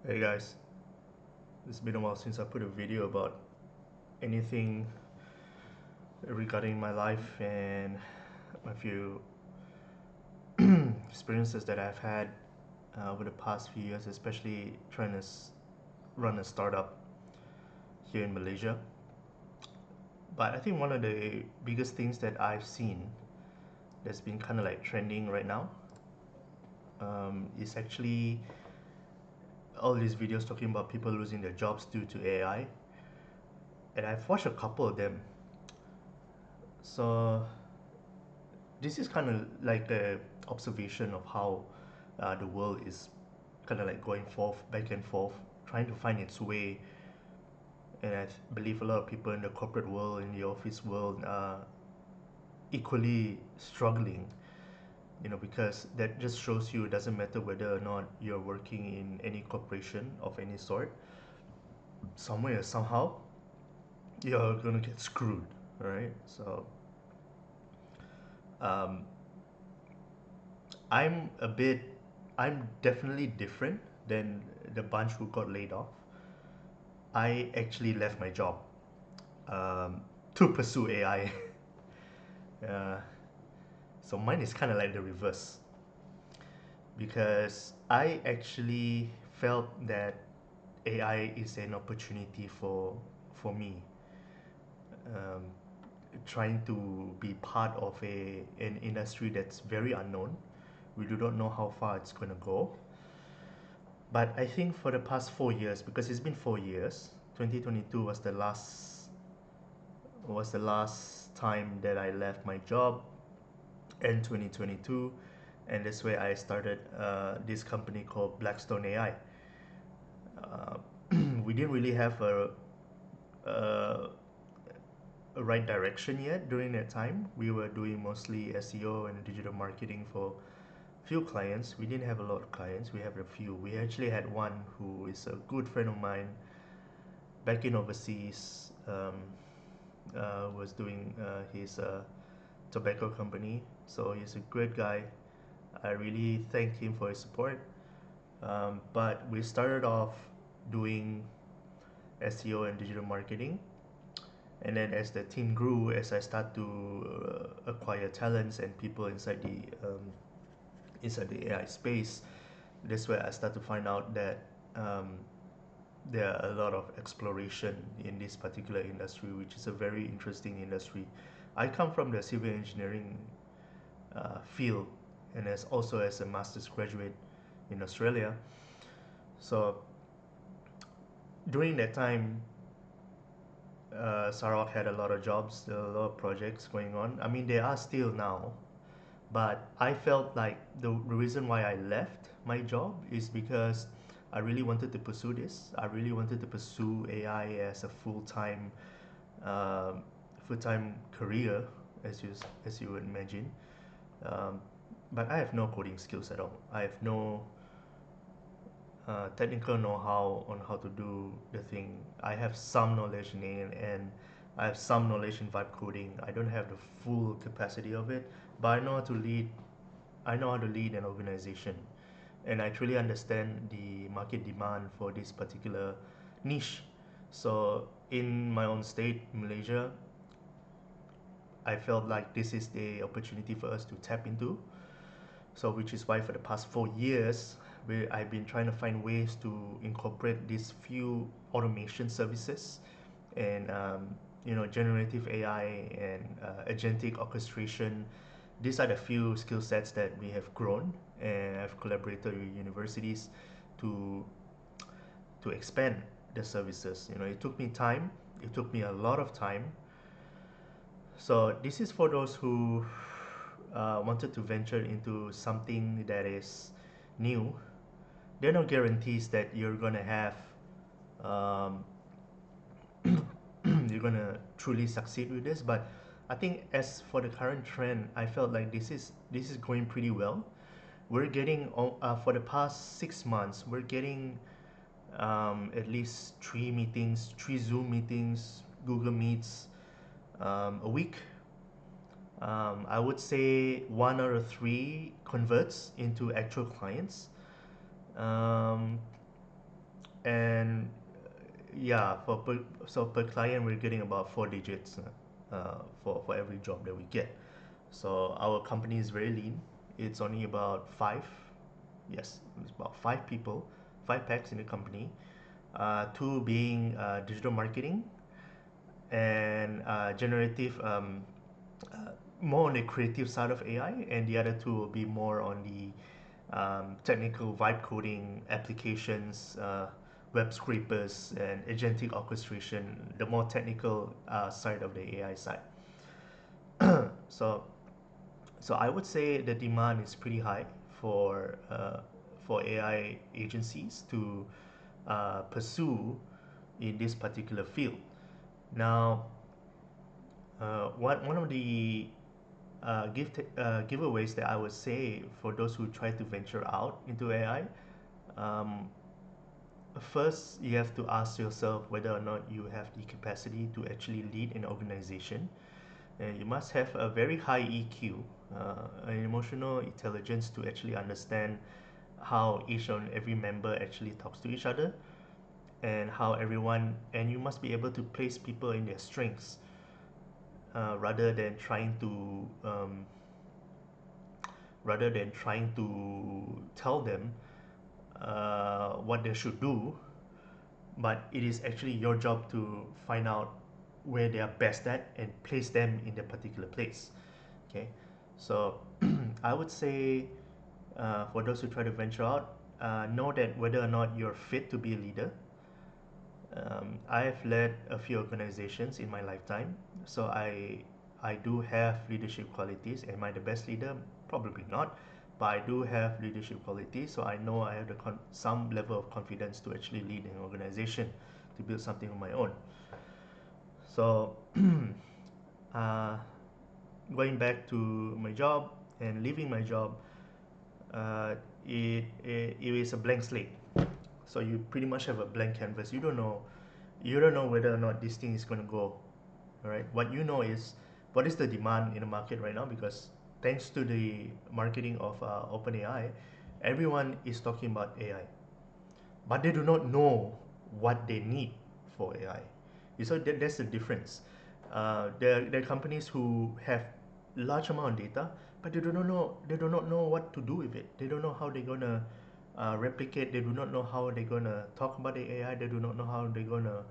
Hey guys, it's been a while since I put a video about anything regarding my life and a few experiences that I've had over the past few years, especially trying to run a startup here in Malaysia. But I think one of the biggest things that I've seen that's been kind of like trending right now is actually all these videos talking about people losing their jobs due to AI. And I've watched a couple of them. So this is kind of like a observation of how the world is kind of like going forth, back and forth, trying to find its way. And I believe a lot of people in the corporate world, in the office world, are equally struggling. Because that just shows you it doesn't matter whether or not you're working in any corporation of any sort. Somewhere, somehow, you're gonna get screwed, right? So, um, I'm a bit, I'm definitely different than the bunch who got laid off. I actually left my job um, to pursue AI. uh, so mine is kind of like the reverse because I actually felt that AI is an opportunity for me. Um, Trying to be part of an industry that's very unknown. We do not know how far it's going to go. But I think for the past 4 years, because it's been 4 years, 2022 was the last time that I left my job, in 2022, and that's where I started this company called Blackstone AI. Uh, we didn't really have a, a right direction yet during that time. We were doing mostly SEO and digital marketing for few clients. We didn't have a lot of clients. We have a few. We actually had one who is a good friend of mine back in overseas. Was doing his tobacco company. So he's a great guy. I really thank him for his support. But we started off doing SEO and digital marketing. And then as the team grew, as I start to acquire talents and people inside the AI space, that's where I start to find out that um, there are a lot of exploration in this particular industry, which is a very interesting industry. I come from the civil engineering field, and as a master's graduate in Australia. So during that time, Sarawak had a lot of jobs, a lot of projects going on. I mean, there are still now, but I felt like the reason why I left my job is because I really wanted to pursue this. I really wanted to pursue AI as a um, full-time career, as you would imagine. Um, but I have no coding skills at all. I have no technical know-how on how to do the thing. I have some knowledge in it, and I have some knowledge in vibe coding. I don't have the full capacity of it, but I know how to lead. I know how to lead an organization, and I truly understand the market demand for this particular niche. So in my own state, Malaysia, I felt like this is the opportunity for us to tap into. So, which is why for the past 4 years, I've been trying to find ways to incorporate these few automation services and generative AI and agentic orchestration. These are the few skill sets that we have grown, and I've collaborated with universities to to expand the services. It took me time. It took me a lot of time. So this is for those who wanted to venture into something that is new. There are no guarantees that you're gonna have um, you're gonna truly succeed with this. But I think as for the current trend, I felt like this is going pretty well. We're getting for the past 6 months, we're getting at least three Zoom meetings, Google Meets a week. I would say one out of three converts into actual clients. Um, yeah, per client we're getting about 4 digits for every job that we get. So our company is very lean. It's only about five. Yes, it's about 5 people, 5 packs in the company. Two being digital marketing and generative, uh, more on the creative side of AI, and the other two will be more on the technical vibe coding applications, web scrapers, and agentic orchestration, the more technical side of the AI side. So, so I would say the demand is pretty high for AI agencies to pursue in this particular field. Now, one of the giveaways that I would say for those who try to venture out into AI, um, first you have to ask yourself whether or not you have the capacity to actually lead an organization. And you must have a very high EQ, an emotional intelligence to actually understand how each and every member actually talks to each other, and how everyone, and you must be able to place people in their strengths, rather than trying to tell them what they should do, but it is actually your job to find out where they are best at and place them in their particular place. Okay, so I would say, for those who try to venture out, know that whether or not you're fit to be a leader. I have led a few organizations in my lifetime, so I do have leadership qualities. Am I the best leader? Probably not, but I do have leadership qualities, so I know I have some level of confidence to actually lead an organization, to build something on my own. So, uh, going back to my job and leaving my job, uh, it is a blank slate. So you pretty much have a blank canvas. You don't know whether or not this thing is going to go. All right. What you know is what is the demand in the market right now, because thanks to the marketing of OpenAI, everyone is talking about AI, but they do not know what they need for AI. So that's the difference. There are companies who have large amount of data, but they do not know what to do with it. They don't know how they're gonna replicate. They do not know how they're gonna talk about the AI. They do not know how they're gonna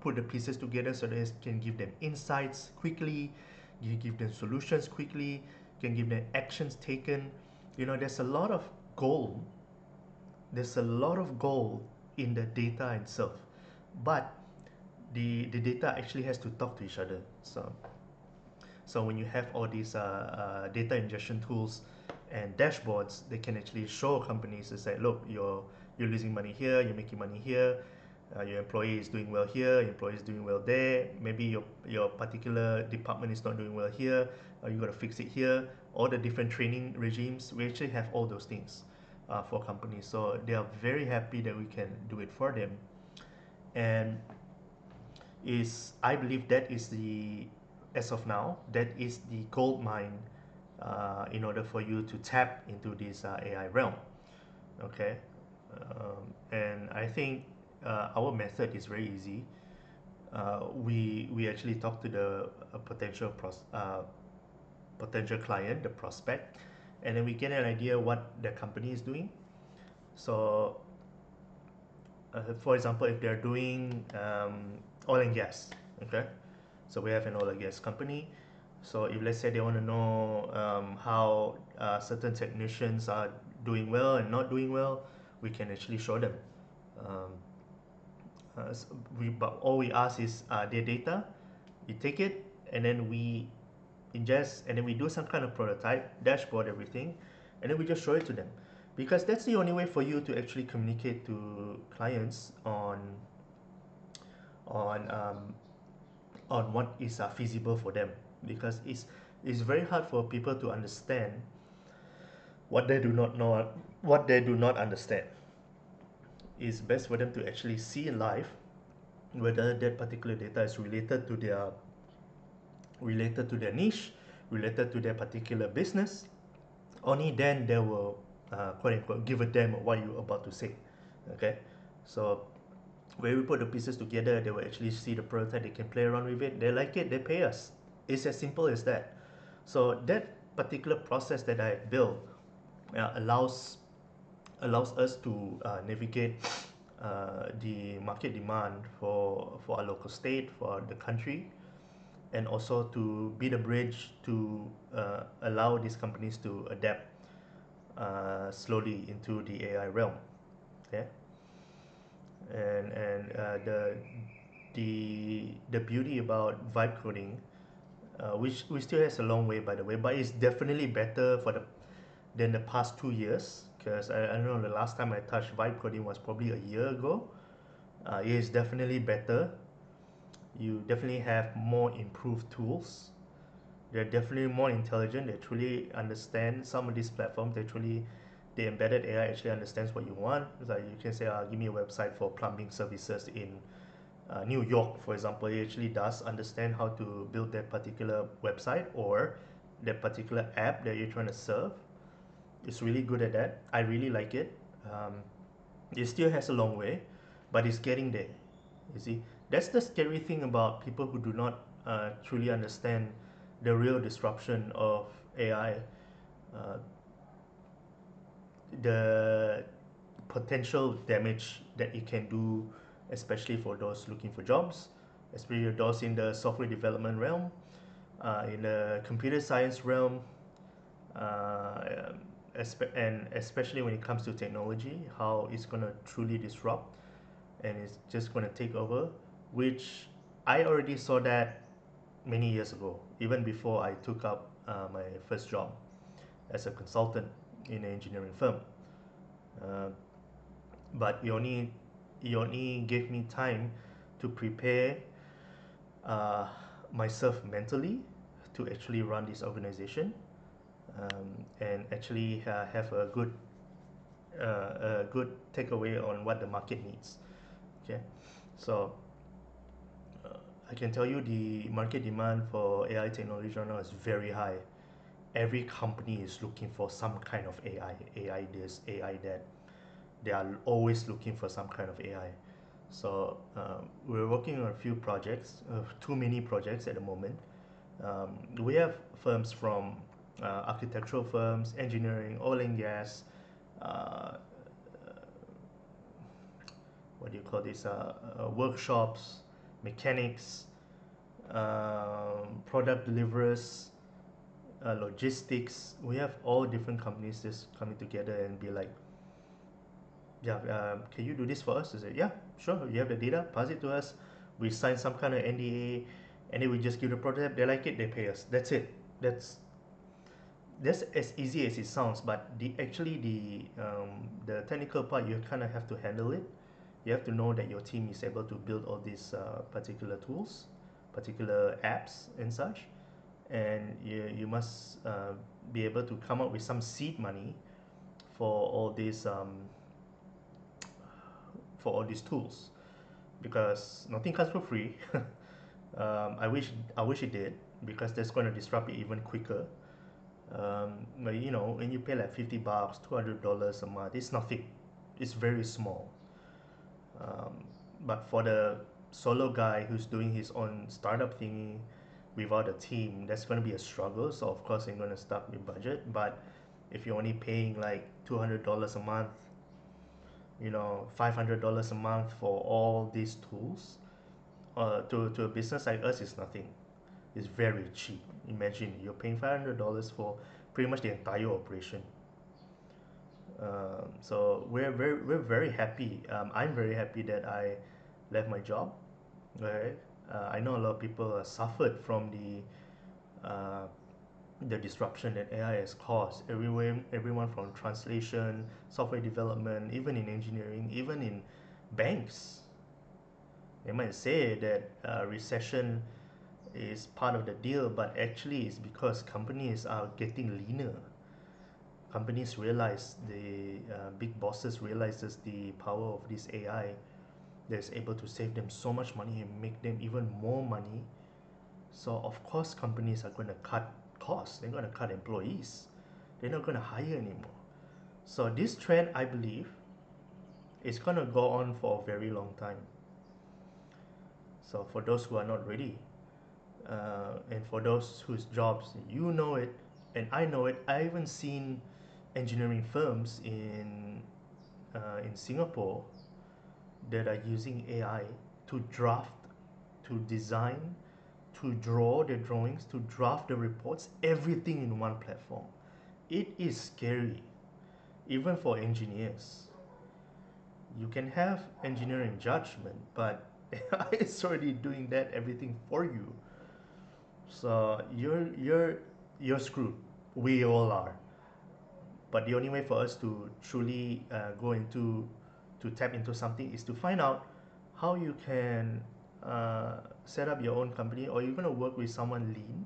put the pieces together so they can give them insights quickly, you give them solutions quickly, can give them actions taken. There's a lot of gold. There's a lot of gold in the data itself, but the data actually has to talk to each other. So when you have all these data ingestion tools and dashboards, they can actually show companies to say, look, you're losing money here, you're making money here, your employee is doing well here, your employee is doing well there. Maybe your particular department is not doing well here. You got to fix it here. All the different training regimes, we actually have all those things for companies. So they are very happy that we can do it for them. And I believe that is as of now, that is the gold mine in order for you to tap into this AI realm. Okay, and I think our method is very easy. We actually talk to the potential client, the prospect, and then we get an idea what the company is doing. So, for example, if they're doing oil and gas, okay, so we have an oil and gas company. So if, let's say, they want to know how certain technicians are doing well and not doing well, we can actually show them. Um, but all we ask is their data. We take it, and then we ingest, and then we do some kind of prototype, dashboard, everything, and then we just show it to them, because that's the only way for you to actually communicate to clients on um, on what is feasible for them, because it's very hard for people to understand what they do not know, what they do not understand. It's best for them to actually see in life whether that particular data is related to their niche, related to their particular business. Only then they will quote unquote give a damn what you're about to say. Okay, so When we put the pieces together, they will actually see the prototype, they can play around with it, they like it, they pay us. It's as simple as that. So that particular process that I built allows us to navigate the market demand for our local state, for the country, and also to be the bridge to allow these companies to adapt slowly into the AI realm. Okay, and the beauty about vibe coding, which still has a long way by the way, but it's definitely better for the than the past 2 years. Because I don't know, the last time I touched vibe coding was probably a year ago. It is definitely better. You definitely have more improved tools. They're definitely more intelligent. They truly understand some of these platforms. The embedded AI actually understands what you want. Like you can say, give me a website for plumbing services in New York, for example. It actually does understand how to build that particular website or that particular app that you're trying to serve. It's really good at that. I really like it. Um, it still has a long way, but it's getting there. You see, that's the scary thing about people who do not truly understand the real disruption of AI. Uh, the potential damage that it can do, especially for those looking for jobs, especially those in the software development realm, in the computer science realm, uh, and especially when it comes to technology, how it's going to truly disrupt and it's just going to take over, which I already saw that many years ago, even before I took up my first job as a consultant in an engineering firm. Uh, but it only gave me time to prepare uh, myself mentally to actually run this organization, and actually have a good takeaway on what the market needs. Okay, so uh, I can tell you the market demand for AI technology right now is very high. Every company is looking for some kind of AI, AI this, AI that. They are always looking for some kind of AI. So we're working on a few projects, too many projects at the moment. We have firms from architectural firms, engineering, oil and gas, uh, what do you call this, workshops, mechanics, product deliverers, logistics. We have all different companies just coming together and be like, yeah, can you do this for us? They say, yeah, sure. You have the data, pass it to us. We sign some kind of NDA, and then we just give the prototype. They like it, they pay us. That's it. That's as easy as it sounds. But the technical part, you kind of have to handle it. You have to know that your team is able to build all these particular tools, particular apps, and such. And you must be able to come up with some seed money for all these tools, because nothing comes for free. I wish it did, because that's going to disrupt it even quicker. But when you pay like $50, $200 a month, it's nothing. It's very small. Um, but for the solo guy who's doing his own startup thingy without a team, that's going to be a struggle. So of course, I'm going to start with budget. But if you're only paying like $200 a month, $500 a month for all these tools, to a business like us is nothing. It's very cheap. Imagine you're paying $500 for pretty much the entire operation. So we're very happy. I'm very happy that I left my job. Right? I know a lot of people suffered from the disruption that AI has caused. Everyone from translation, software development, even in engineering, even in banks. They might say that recession is part of the deal, but actually it's because companies are getting leaner. Companies realize, the big bosses realizes the power of this AI that's able to save them so much money and make them even more money. So of course companies are going to cut costs. They're going to cut employees. They're not going to hire anymore. So this trend, I believe, is going to go on for a very long time. So for those who are not ready, and for those whose jobs you know it, and I know it, I even seen engineering firms in Singapore that are using AI to draft, to design, to draw the drawings, to draft the reports, everything in one platform. It is scary, even for engineers. You can have engineering judgment, but AI is already doing that everything for you. So you're screwed. We all are. But the only way for us to truly go into to tap into something is to find out how you can set up your own company, or you're gonna work with someone lean,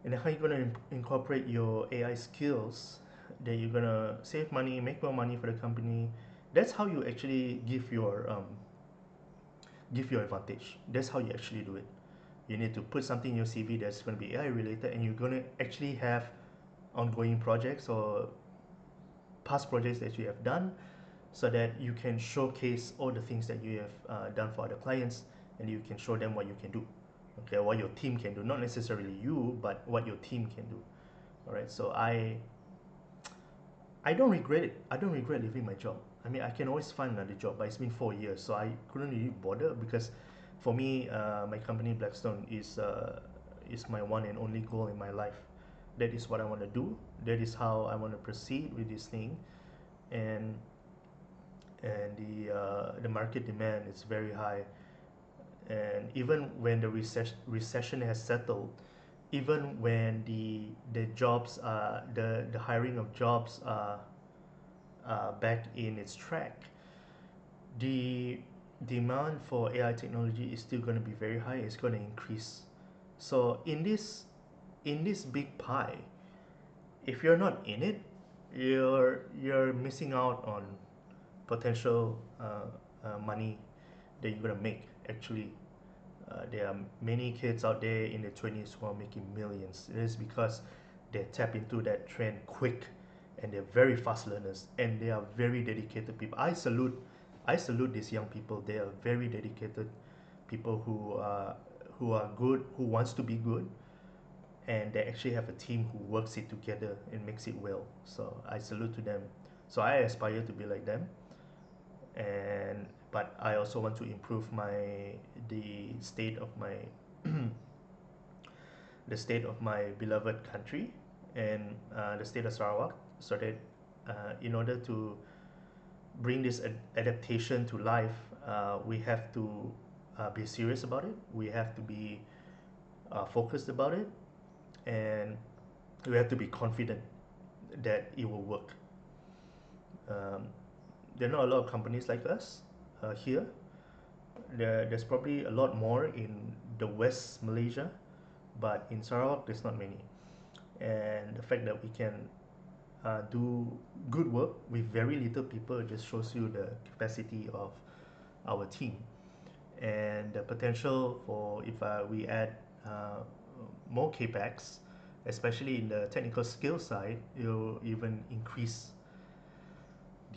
and how you're gonna incorporate your AI skills. That you're gonna save money, make more money for the company. That's how you actually give your advantage. That's how you actually do it. You need to put something in your CV that's going to be AI related, and you're going to actually have ongoing projects or past projects that you have done, so that you can showcase all the things that you have done for other clients, and you can show them what you can do. Okay, what your team can do, not necessarily you, but what your team can do. All right, so I don't regret it. I don't regret leaving my job. I mean, I can always find another job, but it's been 4 years, so I couldn't really bother, because for me, my company Blackstone is my one and only goal in my life. That is what I want to do. That is how I want to proceed with this thing, and the market demand is very high. And even when the recession has settled, even when the jobs the hiring of jobs are back in its track, the demand for AI technology is still going to be very high. It's going to increase. So in this big pie, if you're not in it, you're missing out on potential money that you're gonna make. Actually, there are many kids out there in their 20s who are making millions. It is because they tap into that trend quick, and they're very fast learners, and they are very dedicated people. I salute these young people. They are very dedicated people who are good, who wants to be good, and they actually have a team who works it together and makes it well. So I salute to them. So I aspire to be like them, and but I also want to improve the state of my the state of my beloved country, and the state of Sarawak, so that in order to bring this adaptation to life, we have to be serious about it. We have to be focused about it, and we have to be confident that it will work. Um, there are not a lot of companies like us here. There's probably a lot more in the West Malaysia, but in Sarawak there's not many. And the fact that we can do good work with very little people just shows you the capacity of our team, and the potential for, if we add more capex, especially in the technical skill side, it will even increase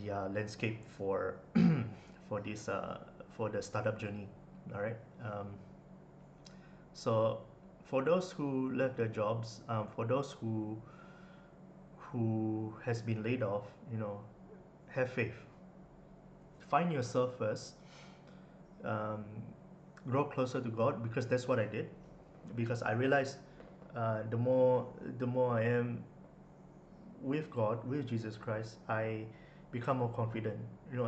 the landscape for for this for the startup journey. All right. So for those who left their jobs, for those who has been laid off, have faith. Find yourself first. Um, Grow closer to God, because that's what I did. Because I realized the more I am with God, with Jesus Christ, I become more confident.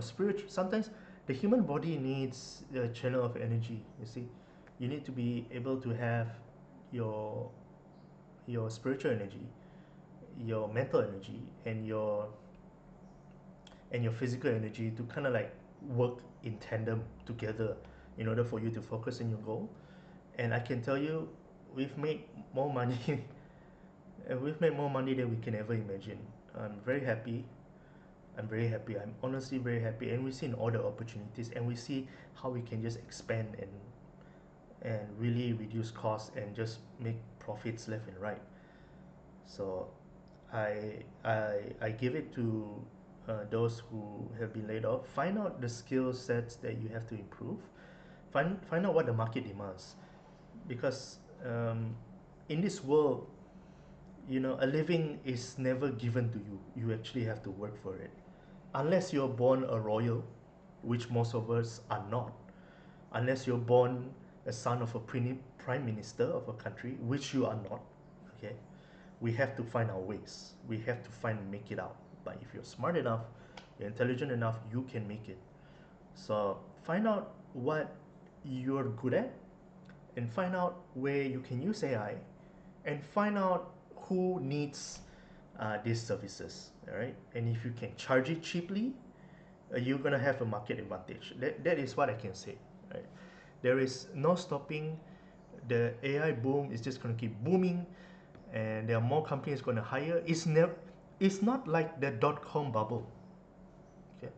Spiritual. Sometimes the human body needs a channel of energy. You see, you need to be able to have your your spiritual energy, your mental energy, and your physical energy to kind of like work in tandem together in order for you to focus on your goal. And I can tell you, we've made more money. We've made more money than we can ever imagine. I'm very happy. I'm very happy. I'm honestly very happy. And we see in all the opportunities, and we see how we can just expand and really reduce costs and just make profits left and right. So I give it to those who have been laid off. Find out the skill sets that you have to improve. Find out what the market demands, because in this world, a living is never given to you. You actually have to work for it. Unless you're born a royal, which most of us are not. Unless you're born a son of a prime minister of a country, which you are not. Okay, we have to find our ways. We have to find and make it out. But if you're smart enough, you're intelligent enough, you can make it. So find out what you're good at, and find out where you can use AI, and find out who needs these services. All right, and if you can charge it cheaply, you're gonna have a market advantage. That is what I can say. Right, there is no stopping. The AI boom is just gonna keep booming, and there are more companies gonna hire. It's not like the dot-com bubble. Okay,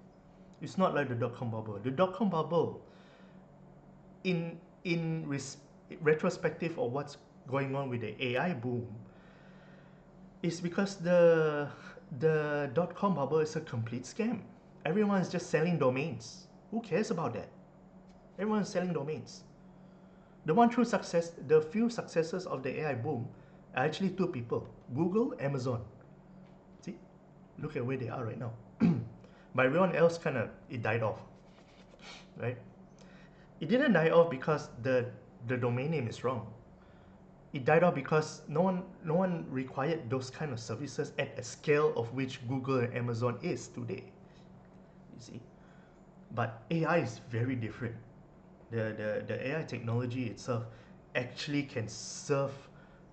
it's not like the dot-com bubble. The dot-com bubble, in retrospective of what's going on with the AI boom, is because the dot-com bubble is a complete scam. Everyone's just selling domains. Who cares about that? Everyone's selling domains. The few successes of the AI boom are actually two people: Google, Amazon. See, look at where they are right now. But everyone else it died off, right? It didn't die off because the domain name is wrong. It died off because no one required those kind of services at a scale of which Google and Amazon is today. You see, but AI is very different. The AI technology itself actually can serve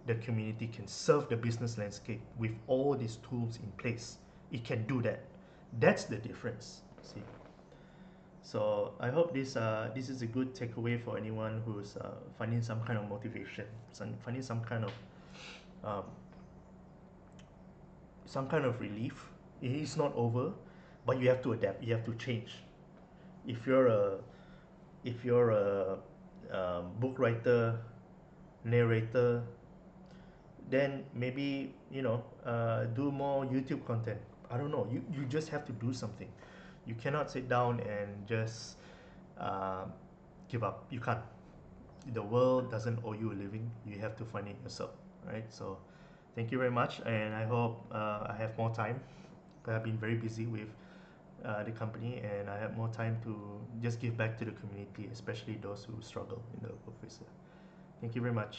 the community, can serve the business landscape with all these tools in place. It can do that. That's the difference. See. So I hope this is a good takeaway for anyone who's finding some kind of motivation, finding um, some kind of relief. It's not over, but you have to adapt. You have to change. If you're a book writer, narrator, then maybe do more YouTube content. I don't know. You just have to do something. You cannot sit down and just uh, give up. You can't. The world doesn't owe you a living. You have to find it yourself, right? So, thank you very much, and I hope I have more time. I've been very busy with the company, and I have more time to just give back to the community, especially those who struggle in the workplace. Thank you very much.